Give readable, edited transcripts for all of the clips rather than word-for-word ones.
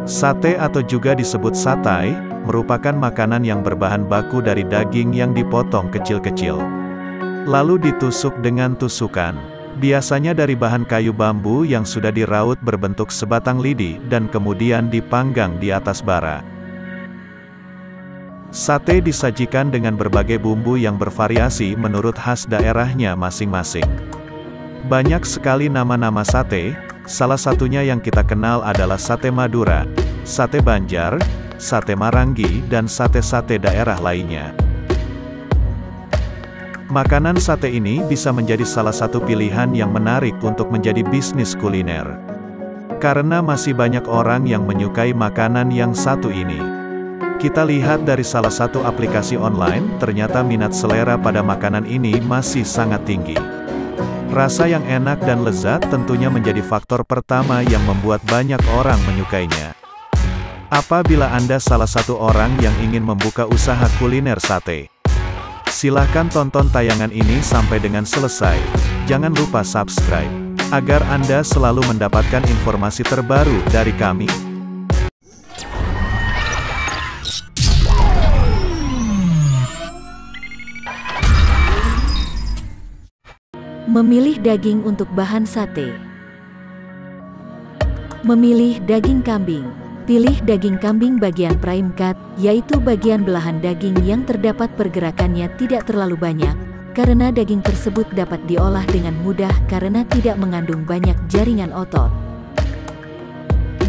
Sate atau juga disebut satay, merupakan makanan yang berbahan baku dari daging yang dipotong kecil-kecil. Lalu ditusuk dengan tusukan. Biasanya dari bahan kayu bambu yang sudah diraut berbentuk sebatang lidi dan kemudian dipanggang di atas bara. Sate disajikan dengan berbagai bumbu yang bervariasi menurut khas daerahnya masing-masing. Banyak sekali nama-nama sate, salah satunya yang kita kenal adalah sate Madura, sate Banjar, sate Marangi dan sate-sate daerah lainnya. Makanan sate ini bisa menjadi salah satu pilihan yang menarik untuk menjadi bisnis kuliner. Karena masih banyak orang yang menyukai makanan yang satu ini. Kita lihat dari salah satu aplikasi online, ternyata minat selera pada makanan ini masih sangat tinggi. Rasa yang enak dan lezat tentunya menjadi faktor pertama yang membuat banyak orang menyukainya. Apabila Anda salah satu orang yang ingin membuka usaha kuliner sate, silahkan tonton tayangan ini sampai dengan selesai. Jangan lupa subscribe, agar Anda selalu mendapatkan informasi terbaru dari kami. Memilih daging untuk bahan sate. Memilih daging kambing. Pilih daging kambing bagian prime cut, yaitu bagian belahan daging yang terdapat pergerakannya tidak terlalu banyak, karena daging tersebut dapat diolah dengan mudah karena tidak mengandung banyak jaringan otot.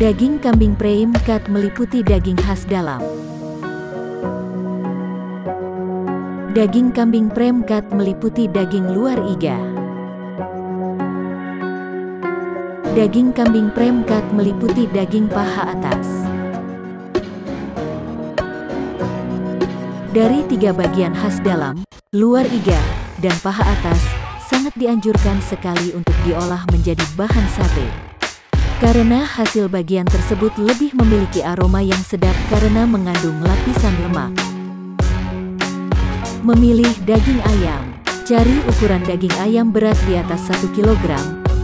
Daging kambing prime cut meliputi daging khas dalam. Daging kambing prime cut meliputi daging luar iga. Daging kambing prime cut meliputi daging paha atas. Dari 3 bagian khas dalam, luar iga, dan paha atas, sangat dianjurkan sekali untuk diolah menjadi bahan sate. Karena hasil bagian tersebut lebih memiliki aroma yang sedap karena mengandung lapisan lemak. Memilih daging ayam. Cari ukuran daging ayam berat di atas 1 kg.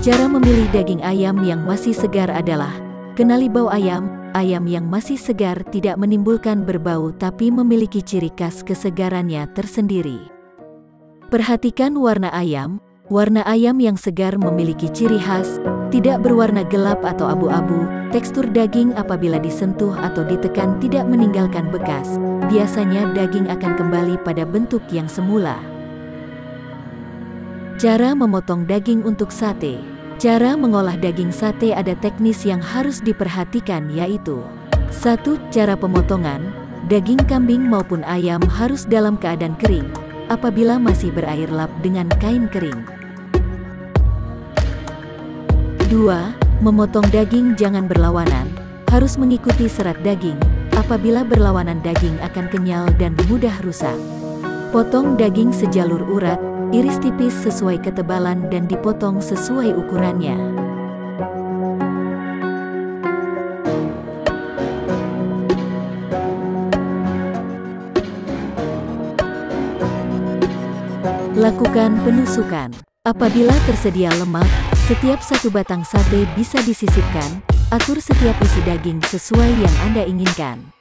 Cara memilih daging ayam yang masih segar adalah, kenali bau ayam. Ayam yang masih segar tidak menimbulkan berbau tapi memiliki ciri khas kesegarannya tersendiri. Perhatikan warna ayam. Warna ayam yang segar memiliki ciri khas, tidak berwarna gelap atau abu-abu. Tekstur daging apabila disentuh atau ditekan tidak meninggalkan bekas. Biasanya daging akan kembali pada bentuk yang semula. Cara memotong daging untuk sate. Cara mengolah daging sate ada teknis yang harus diperhatikan, yaitu 1. Cara pemotongan. Daging kambing maupun ayam harus dalam keadaan kering, apabila masih berair lap dengan kain kering. 2. Memotong daging jangan berlawanan, harus mengikuti serat daging. Apabila berlawanan daging akan kenyal dan mudah rusak. Potong daging sejalur urat, iris tipis sesuai ketebalan dan dipotong sesuai ukurannya. Lakukan penusukan. Apabila tersedia lemak, setiap 1 batang sate bisa disisipkan. Atur setiap isi daging sesuai yang Anda inginkan.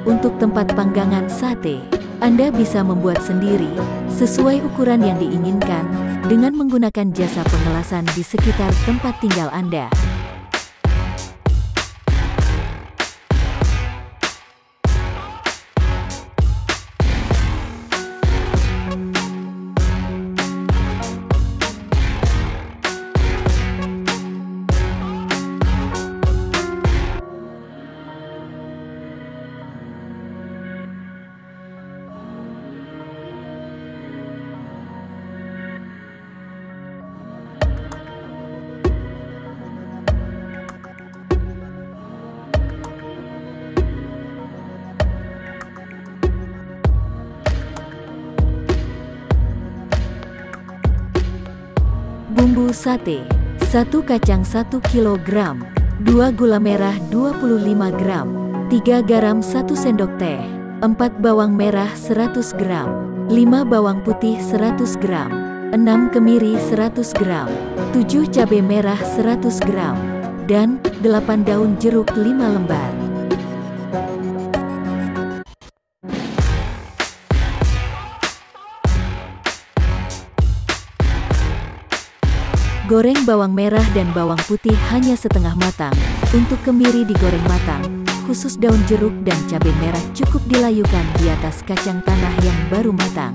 Untuk tempat panggangan sate, Anda bisa membuat sendiri, sesuai ukuran yang diinginkan, dengan menggunakan jasa pengelasan di sekitar tempat tinggal Anda. Bumbu sate, 1 kacang 1 kg, 2 gula merah 25 gram, 3 garam 1 sendok teh, 4 bawang merah 100 gram, 5 bawang putih 100 gram, 6 kemiri 100 gram, 7 cabai merah 100 gram, dan 8 daun jeruk 5 lembar. Goreng bawang merah dan bawang putih hanya setengah matang. Untuk kemiri digoreng matang, khusus daun jeruk dan cabai merah cukup dilayukan di atas kacang tanah yang baru matang.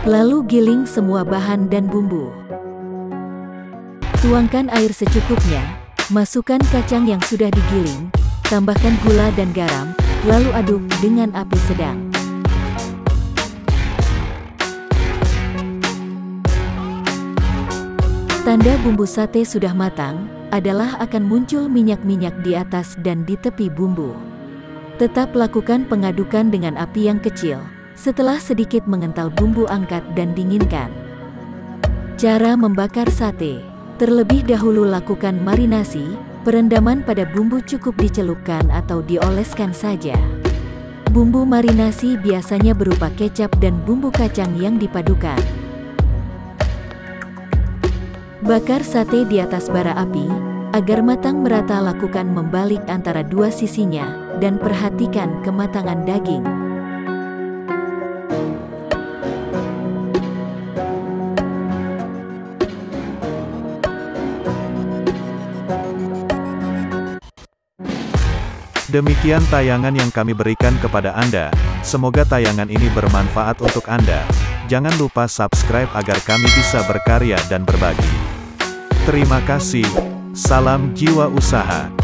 Lalu giling semua bahan dan bumbu. Tuangkan air secukupnya, masukkan kacang yang sudah digiling, tambahkan gula dan garam, lalu aduk dengan api sedang. Tanda bumbu sate sudah matang, adalah akan muncul minyak-minyak di atas dan di tepi bumbu. Tetap lakukan pengadukan dengan api yang kecil, setelah sedikit mengental bumbu angkat dan dinginkan. Cara membakar sate. Terlebih dahulu lakukan marinasi, perendaman pada bumbu cukup dicelupkan atau dioleskan saja. Bumbu marinasi biasanya berupa kecap dan bumbu kacang yang dipadukan. Bakar sate di atas bara api, agar matang merata. Lakukan membalik antara dua sisinya, dan perhatikan kematangan daging. Demikian tayangan yang kami berikan kepada Anda. Semoga tayangan ini bermanfaat untuk Anda. Jangan lupa subscribe agar kami bisa berkarya dan berbagi. Terima kasih. Salam jiwa usaha.